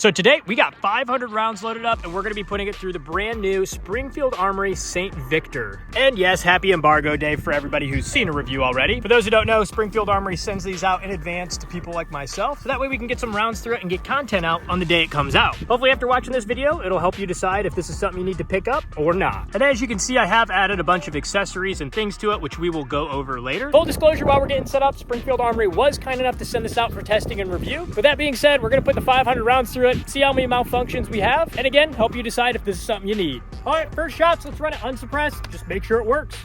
So today we got 500 rounds loaded up and we're going to be putting it through the brand new Springfield Armory St. Victor. And yes, happy embargo day for everybody who's seen a review already. For those who don't know, Springfield Armory sends these out in advance to people like myself. So that way we can get some rounds through it and get content out on the day it comes out. Hopefully after watching this video, it'll help you decide if this is something you need to pick up or not. And as you can see, I have added a bunch of accessories and things to it, which we will go over later. Full disclosure, while we're getting set up, Springfield Armory was kind enough to send this out for testing and review. With that being said, we're going to put the 500 rounds through it, see how many malfunctions we have, and again, help you decide if this is something you need. All right, first shots, let's run it unsuppressed. Just make sure it works.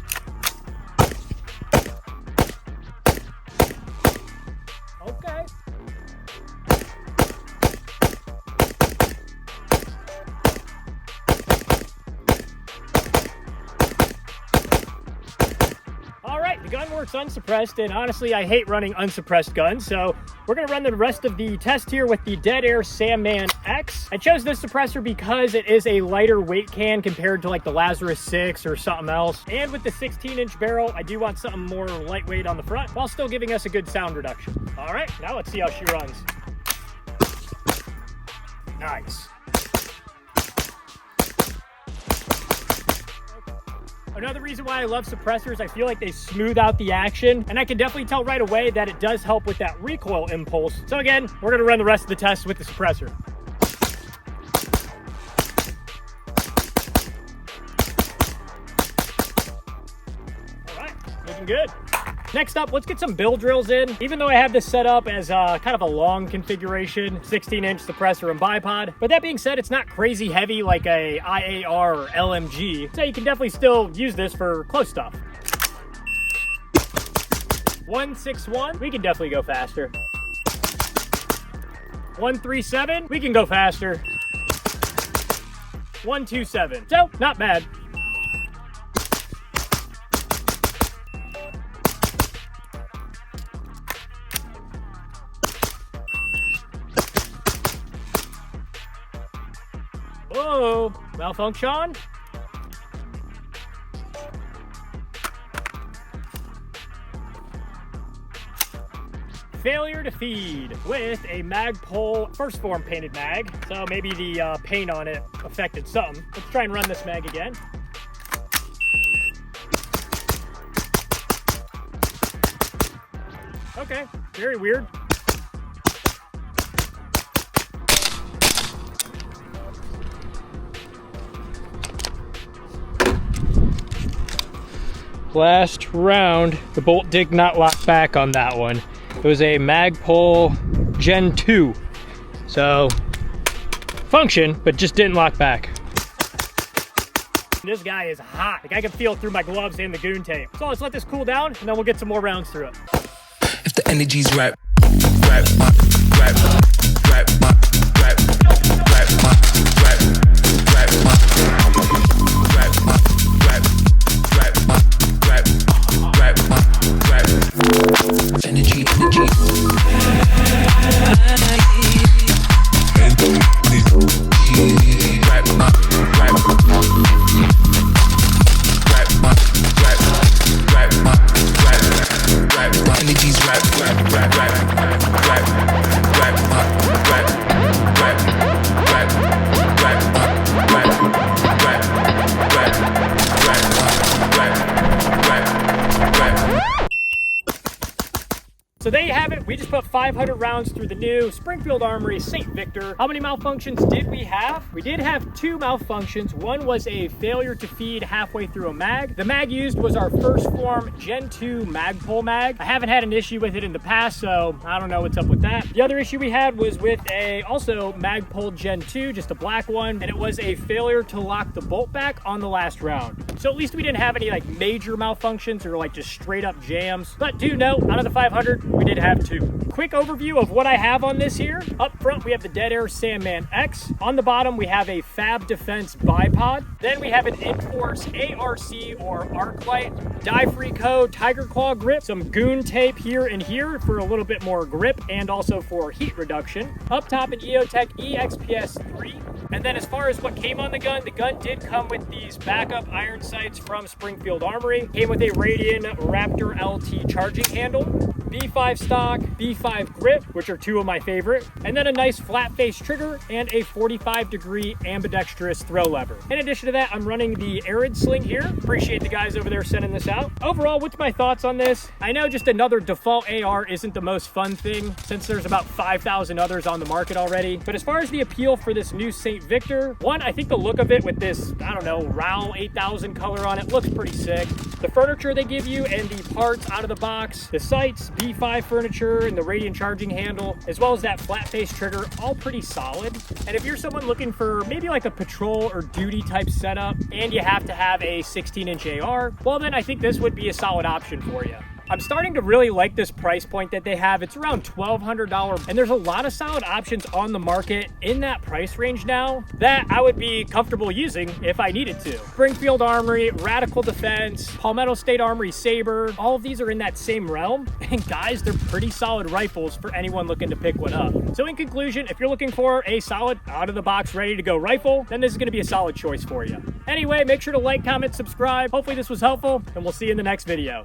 Okay. The gun works unsuppressed, and honestly, I hate running unsuppressed guns, so we're going to run the rest of the test here with the Dead Air Sandman X. I chose this suppressor because it is a lighter weight can compared to like the Lazarus 6 or something else. And with the 16-inch barrel, I do want something more lightweight on the front while still giving us a good sound reduction. All right, now let's see how she runs. Nice. Another reason why I love suppressors, I feel like they smooth out the action, and I can definitely tell right away that it does help with that recoil impulse. So again, we're gonna run the rest of the test with the suppressor. All right, looking good. Next up, let's get some bill drills in. Even though I have this set up as kind of a long configuration, 16-inch suppressor and bipod. But that being said, it's not crazy heavy like a IAR or LMG. So you can definitely still use this for close stuff. 161, we can definitely go faster. 137, we can go faster. 127, so not bad. Whoa, malfunction. Failure to feed with a Magpul first form painted mag. So maybe the paint on it affected something. Let's try and run this mag again. Okay, very weird. Last round, the bolt did not lock back on that one. It was a Magpul Gen 2. So, function, but just didn't lock back. This guy is hot. Like I can feel it through my gloves and the goon tape. So let's let this cool down and then we'll get some more rounds through it. If the energy's right. So there you have it. We just put 500 rounds through the new Springfield Armory St. Victor. How many malfunctions did we have? We did have 2 malfunctions. One was a failure to feed halfway through a mag. The mag used was our first form Gen 2 Magpul mag. I haven't had an issue with it in the past, so I don't know what's up with that. The other issue we had was with a also Magpul Gen 2, just a black one, and it was a failure to lock the bolt back on the last round. So at least we didn't have any like major malfunctions or like just straight up jams. But do note, out of the 500, we did have 2. Quick overview of what I have on this here. Up front, we have the Dead Air Sandman X. On the bottom, we have a Fab Defense bipod. Then we have an Enforce ARC or arc light, dye-free code, Tiger Claw grip, some goon tape here and here for a little bit more grip and also for heat reduction. Up top, an EOTech EXPS3. And then as far as what came on the gun did come with these backup iron sights from Springfield Armory. Came with a Radian Raptor LT charging handle. B5 stock, B5 grip, which are two of my favorite, and then a nice flat face trigger and a 45-degree ambidextrous throw lever. In addition to that, I'm running the Arid sling here. Appreciate the guys over there sending this out. Overall, what's my thoughts on this? I know just another default AR isn't the most fun thing since there's about 5,000 others on the market already. But as far as the appeal for this new St. Victor, one, I think the look of it with this, I don't know, RAL 8000 color on it looks pretty sick. The furniture they give you and the parts out of the box, the sights, B5 furniture, and the radiant charging handle, as well as that flat face trigger, all pretty solid. And if you're someone looking for maybe like a patrol or duty type setup, and you have to have a 16-inch AR, well then I think this would be a solid option for you. I'm starting to really like this price point that they have. It's around $1,200, and there's a lot of solid options on the market in that price range now that I would be comfortable using if I needed to. Springfield Armory, Radical Defense, Palmetto State Armory Saber, all of these are in that same realm. And guys, they're pretty solid rifles for anyone looking to pick one up. So in conclusion, if you're looking for a solid out-of-the-box, ready-to-go rifle, then this is going to be a solid choice for you. Anyway, make sure to like, comment, subscribe. Hopefully this was helpful, and we'll see you in the next video.